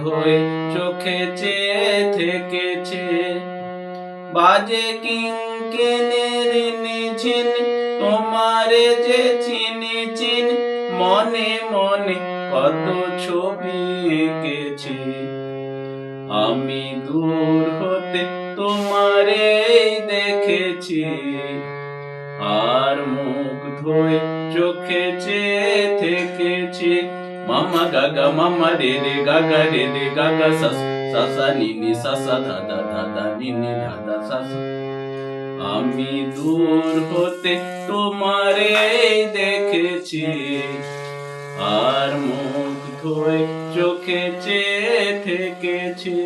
ধোয়ে চোখে চেয়ে থেকেছে। বাজে কিঙ্কিণীর নিঝিন তোমারে যে চিনি চিনি, মনে মনে কত ছবি এঁকেছি। আমি দূর হতে তোমারে দেখেছি, আর মুখ ধোয়ে চোখে চেয়ে থেকেছি। মামা গাগা মামা রে রে গাগা রে রে গাগা সাসা নিনি সাসা ধাদা ধাদা নিনি ধাদা সাসা। আমি দূর হতে তোমারে দেখেছি, আর মুখ ধোয়ে চোখে চেয়ে থেকেছি।